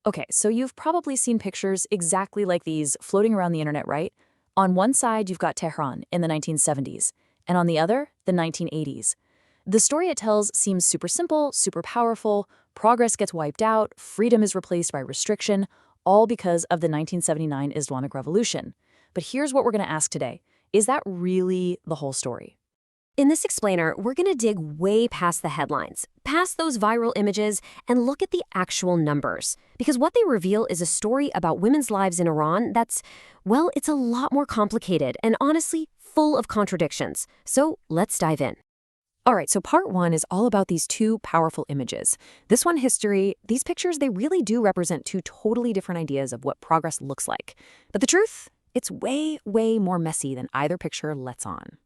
Okay, so you've probably seen pictures exactly like these floating around the internet, right? On one side, you've got Tehran in the 1970s, and on the other, the 1980s. The story it tells seems super simple, super powerful, progress gets wiped out, freedom is replaced by restriction, all because of the 1979 Islamic Revolution. But here's what we're going to ask today. Is that really the whole story? In this explainer, we're going to dig way past the headlines, past those viral images, and look at the actual numbers. Because what they reveal is a story about women's lives in Iran that's, well, it's a lot more complicated and honestly full of contradictions. So let's dive in. All right, so part one is all about these two powerful images. This one, history, these pictures, they really do represent two totally different ideas of what progress looks like. But the truth, it's way, way more messy than either picture lets on.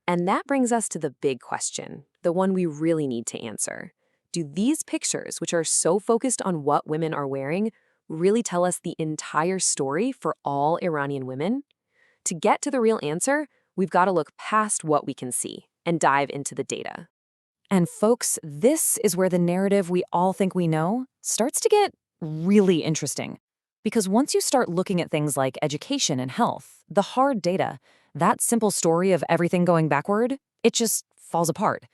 And that brings us to the big question, the one we really need to answer. Do these pictures, which are so focused on what women are wearing, really tell us the entire story for all Iranian women? To get to the real answer, we've got to look past what we can see and dive into the data. And folks, this is where the narrative we all think we know starts to get really interesting. Because once you start looking at things like education and health, the hard data, that simple story of everything going backward, it just falls apart.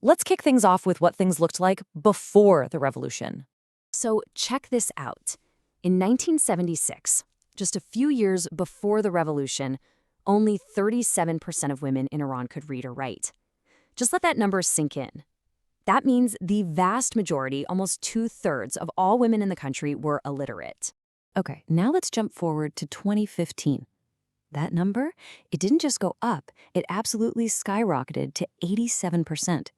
Let's kick things off with what things looked like before the revolution. So check this out. In 1976, just a few years before the revolution, only 37% of women in Iran could read or write. Just let that number sink in. That means the vast majority, almost 2/3 of all women in the country were illiterate. Okay, now let's jump forward to 2015. That number, it didn't just go up, it absolutely skyrocketed to 87%.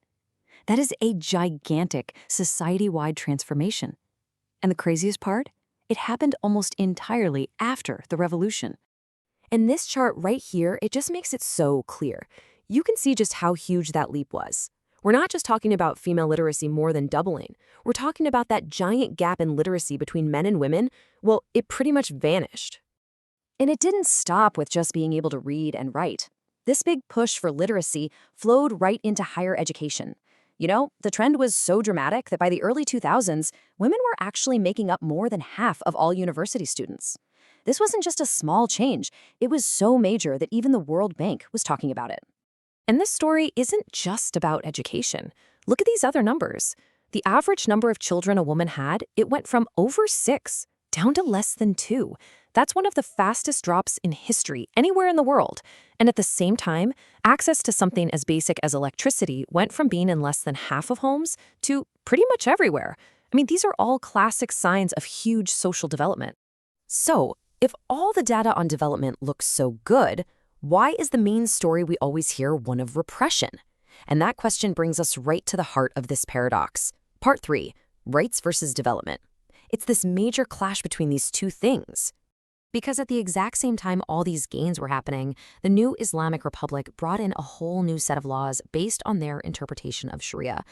That is a gigantic society-wide transformation. And the craziest part? It happened almost entirely after the revolution. And this chart right here, it just makes it so clear. You can see just how huge that leap was. We're not just talking about female literacy more than doubling. We're talking about that giant gap in literacy between men and women. Well, it pretty much vanished. And it didn't stop with just being able to read and write. This big push for literacy flowed right into higher education. You know, the trend was so dramatic that by the early 2000s, women were actually making up more than half of all university students. This wasn't just a small change. It was so major that even the World Bank was talking about it. And this story isn't just about education. Look at these other numbers. The average number of children a woman had, it went from over 6 down to less than 2. That's one of the fastest drops in history anywhere in the world. And at the same time, access to something as basic as electricity went from being in less than half of homes to pretty much everywhere. I mean, these are all classic signs of huge social development. So, if all the data on development looks so good, why is the main story we always hear one of repression? And that question brings us right to the heart of this paradox. Part 3, rights versus development. It's this major clash between these two things. Because at the exact same time all these gains were happening, the new Islamic Republic brought in a whole new set of laws based on their interpretation of Sharia.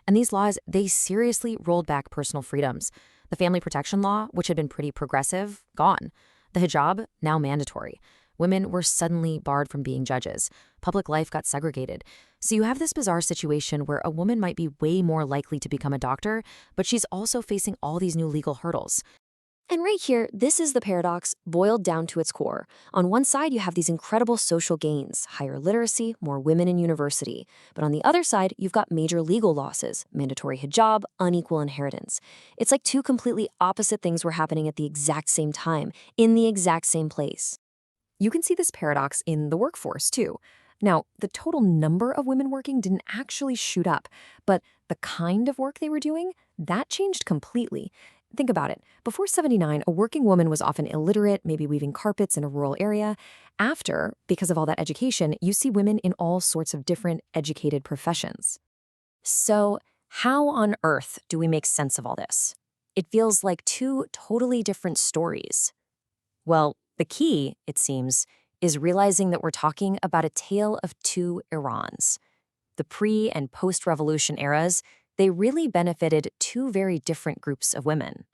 And these laws, they seriously rolled back personal freedoms. The family protection law, which had been pretty progressive, gone. The hijab, now mandatory. Women were suddenly barred from being judges. Public life got segregated. So you have this bizarre situation where a woman might be way more likely to become a doctor, but she's also facing all these new legal hurdles. And right here, this is the paradox boiled down to its core. On one side, you have these incredible social gains, higher literacy, more women in university. But on the other side, you've got major legal losses, mandatory hijab, unequal inheritance. It's like two completely opposite things were happening at the exact same time, in the exact same place. You can see this paradox in the workforce, too. Now, the total number of women working didn't actually shoot up, but the kind of work they were doing, that changed completely. Think about it. Before 79, a working woman was often illiterate, maybe weaving carpets in a rural area. After, because of all that education, you see women in all sorts of different educated professions. So, how on earth do we make sense of all this? It feels like two totally different stories. Well, the key, it seems, is realizing that we're talking about a tale of two Irans. The pre- and post-revolution eras, they really benefited two very different groups of women.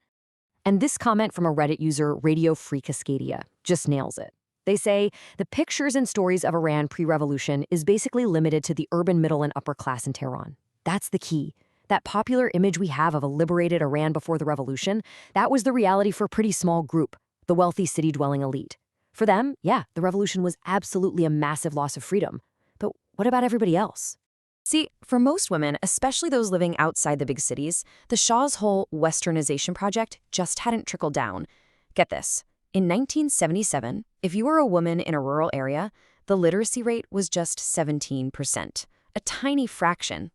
And this comment from a Reddit user, Radio Free Cascadia, just nails it. They say, the pictures and stories of Iran pre-revolution is basically limited to the urban middle and upper class in Tehran. That's the key. That popular image we have of a liberated Iran before the revolution, that was the reality for a pretty small group, the wealthy city-dwelling elite. For them, yeah, the revolution was absolutely a massive loss of freedom. But what about everybody else? See, for most women, especially those living outside the big cities, the Shah's whole Westernization project just hadn't trickled down. Get this. In 1977, if you were a woman in a rural area, the literacy rate was just 17%, a tiny fraction.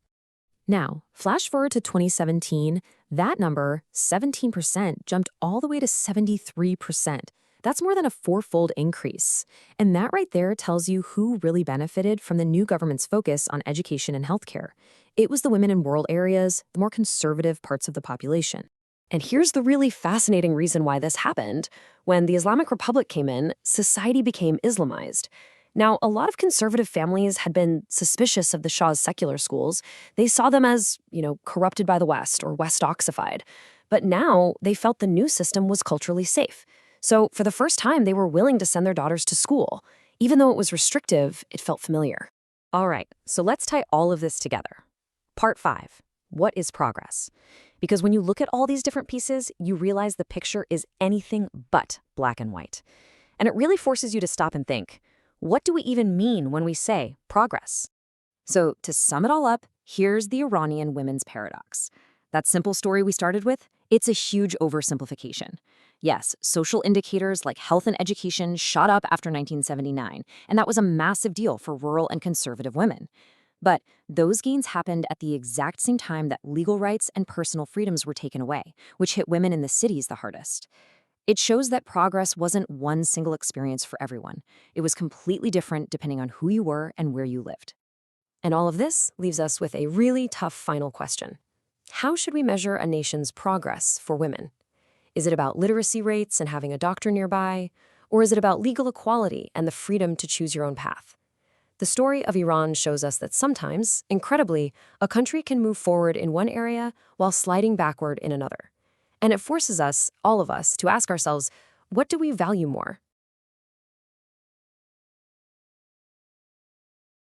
Now, flash forward to 2017, that number, 17%, jumped all the way to 73%. That's more than a fourfold increase. And that right there tells you who really benefited from the new government's focus on education and healthcare. It was the women in rural areas, the more conservative parts of the population. And here's the really fascinating reason why this happened. When the Islamic Republic came in, society became Islamized. Now, a lot of conservative families had been suspicious of the Shah's secular schools. They saw them as, corrupted by the West or West-oxified. But now they felt the new system was culturally safe. So for the first time, they were willing to send their daughters to school. Even though it was restrictive, it felt familiar. All right, so let's tie all of this together. Part 5. What is progress? Because when you look at all these different pieces, you realize the picture is anything but black and white. And it really forces you to stop and think, what do we even mean when we say progress? So to sum it all up, here's the Iranian women's paradox. That simple story we started with, it's a huge oversimplification. Yes, social indicators like health and education shot up after 1979, and that was a massive deal for rural and conservative women. But those gains happened at the exact same time that legal rights and personal freedoms were taken away, which hit women in the cities the hardest. It shows that progress wasn't one single experience for everyone. It was completely different depending on who you were and where you lived. And all of this leaves us with a really tough final question. How should we measure a nation's progress for women? Is it about literacy rates and having a doctor nearby? Or is it about legal equality and the freedom to choose your own path? The story of Iran shows us that sometimes, incredibly, a country can move forward in one area while sliding backward in another. And it forces us, all of us, to ask ourselves, what do we value more?